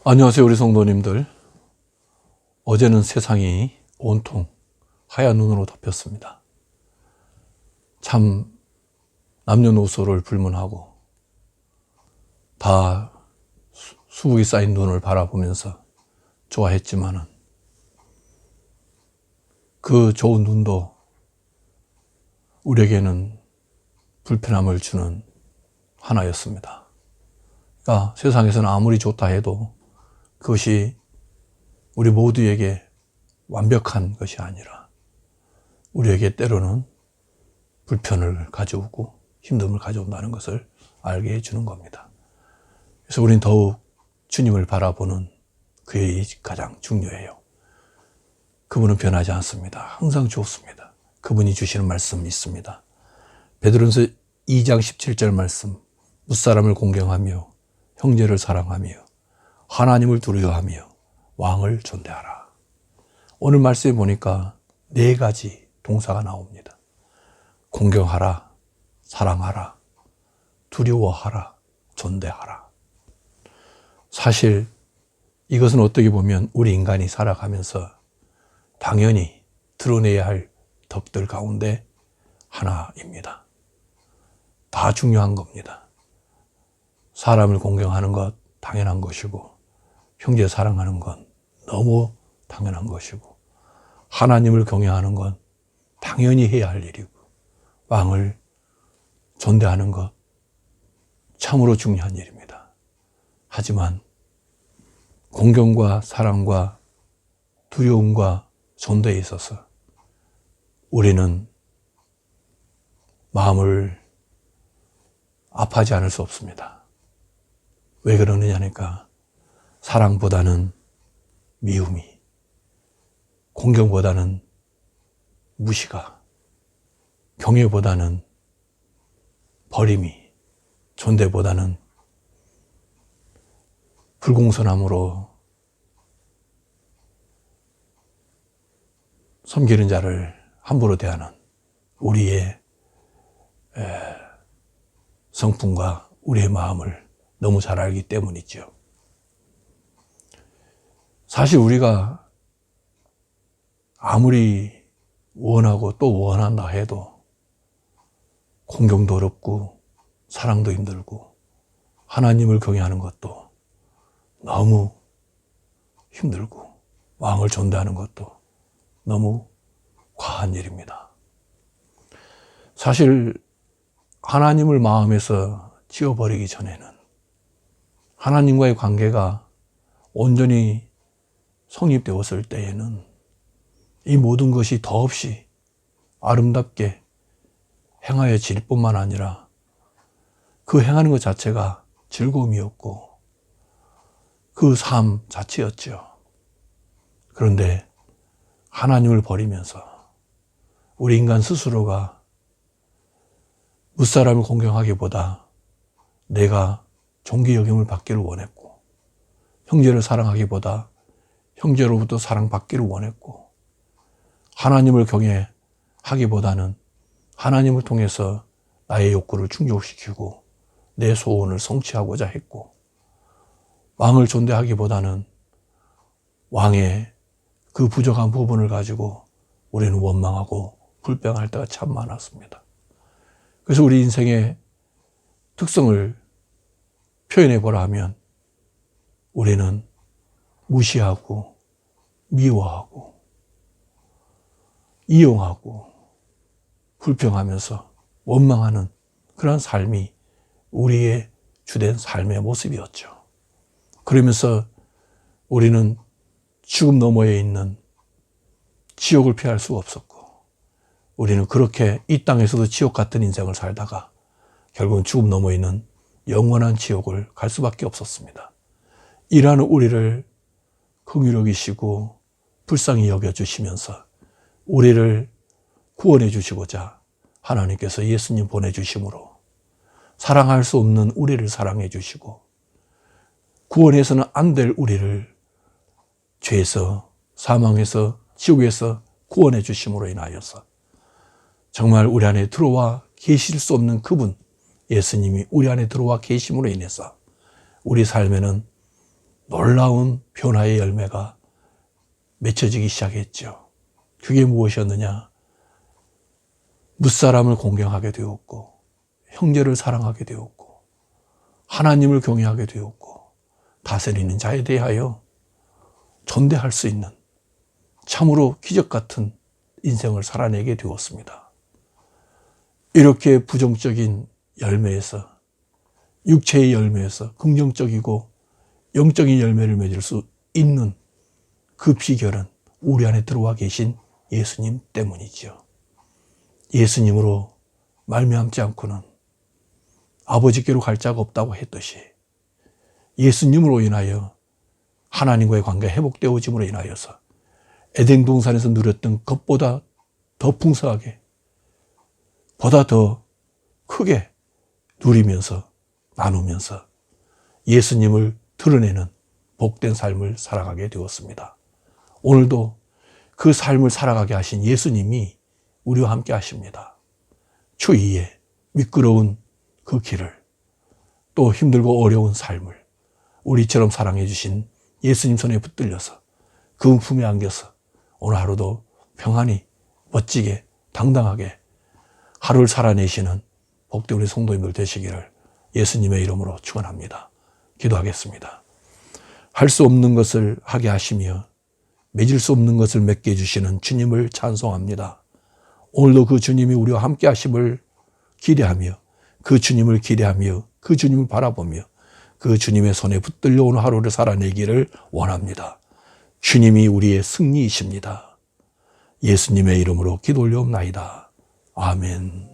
안녕하세요, 우리 성도님들. 어제는 세상이 온통 하얀 눈으로 덮였습니다. 참 남녀노소를 불문하고 다 수북이 쌓인 눈을 바라보면서 좋아했지만은 그 좋은 눈도 우리에게는 불편함을 주는 하나였습니다. 그러니까 세상에서는 아무리 좋다 해도 그것이 우리 모두에게 완벽한 것이 아니라 우리에게 때로는 불편을 가져오고 힘듦을 가져온다는 것을 알게 해주는 겁니다. 그래서 우리는 더욱 주님을 바라보는 그의 일이 가장 중요해요. 그분은 변하지 않습니다. 항상 좋습니다. 그분이 주시는 말씀이 있습니다. 베드로전서 2장 17절 말씀, 무사람을 공경하며 형제를 사랑하며 하나님을 두려워하며 왕을 존대하라. 오늘 말씀에 보니까 4가지 동사가 나옵니다. 공경하라, 사랑하라, 두려워하라, 존대하라. 사실 이것은 어떻게 보면 우리 인간이 살아가면서 당연히 드러내야 할 덕들 가운데 하나입니다. 다 중요한 겁니다. 사람을 공경하는 것 당연한 것이고, 형제 사랑하는 건 너무 당연한 것이고, 하나님을 경외하는 건 당연히 해야 할 일이고, 왕을 존대하는 것 참으로 중요한 일입니다. 하지만 공경과 사랑과 두려움과 존대에 있어서 우리는 마음을 아파하지 않을 수 없습니다. 왜 그러느냐니까 사랑보다는 미움이, 공경보다는 무시가, 경외보다는 버림이, 존대보다는 불공선함으로 섬기는 자를 함부로 대하는 우리의 성품과 우리의 마음을 너무 잘 알기 때문이죠. 사실 우리가 아무리 원하고 또 원한다 해도 공경도 어렵고 사랑도 힘들고 하나님을 경외하는 것도 너무 힘들고 왕을 존대하는 것도 너무 과한 일입니다. 사실 하나님을 마음에서 지워버리기 전에는, 하나님과의 관계가 온전히 성립되었을 때에는 이 모든 것이 더없이 아름답게 행하여질 뿐만 아니라 그 행하는 것 자체가 즐거움이었고 그 삶 자체였죠. 그런데 하나님을 버리면서 우리 인간 스스로가 무사람을 공경하기보다 내가 존귀 여김을 받기를 원했고, 형제를 사랑하기보다 형제로부터 사랑받기를 원했고, 하나님을 경외하기보다는 하나님을 통해서 나의 욕구를 충족시키고 내 소원을 성취하고자 했고, 왕을 존대하기보다는 왕의 그 부족한 부분을 가지고 우리는 원망하고 불평할 때가 참 많았습니다. 그래서 우리 인생의 특성을 표현해 보라 하면 우리는 무시하고 미워하고 이용하고 불평하면서 원망하는 그런 삶이 우리의 주된 삶의 모습이었죠. 그러면서 우리는 죽음 너머에 있는 지옥을 피할 수 없었고, 우리는 그렇게 이 땅에서도 지옥 같은 인생을 살다가 결국은 죽음 너머에 있는 영원한 지옥을 갈 수밖에 없었습니다. 이러한 우리를 긍휼히 여기시고 불쌍히 여겨주시면서 우리를 구원해 주시고자 하나님께서 예수님 보내주심으로 사랑할 수 없는 우리를 사랑해 주시고, 구원해서는 안 될 우리를 죄에서, 사망에서, 지옥에서 구원해 주심으로 인하여서 정말 우리 안에 들어와 계실 수 없는 그분 예수님이 우리 안에 들어와 계심으로 인해서 우리 삶에는 놀라운 변화의 열매가 맺혀지기 시작했죠. 그게 무엇이었느냐? 무사람을 공경하게 되었고, 형제를 사랑하게 되었고, 하나님을 경외하게 되었고, 다스리는 자에 대하여 존대할 수 있는 참으로 기적 같은 인생을 살아내게 되었습니다. 이렇게 부정적인 열매에서, 육체의 열매에서 긍정적이고 영적인 열매를 맺을 수 있는 그 비결은 우리 안에 들어와 계신 예수님 때문이죠. 예수님으로 말미암지 않고는 아버지께로 갈 자가 없다고 했듯이 예수님으로 인하여 하나님과의 관계가 회복되어짐으로 인하여서 에덴 동산에서 누렸던 것보다 더 풍성하게, 보다 더 크게 누리면서 나누면서 예수님을 드러내는 복된 삶을 살아가게 되었습니다. 오늘도 그 삶을 살아가게 하신 예수님이 우리와 함께 하십니다. 추위에 미끄러운 그 길을, 또 힘들고 어려운 삶을 우리처럼 사랑해 주신 예수님 손에 붙들려서 그 품에 안겨서 오늘 하루도 평안히 멋지게 당당하게 하루를 살아내시는 복된 우리 성도님들 되시기를 예수님의 이름으로 축원합니다. 기도하겠습니다. 할 수 없는 것을 하게 하시며 맺을 수 없는 것을 맺게 해주시는 주님을 찬송합니다. 오늘도 그 주님이 우리와 함께 하심을 기대하며 그 주님을 기대하며 그 주님을 바라보며 그 주님의 손에 붙들려 오는 하루를 살아내기를 원합니다. 주님이 우리의 승리이십니다. 예수님의 이름으로 기도 올려옵나이다. 아멘.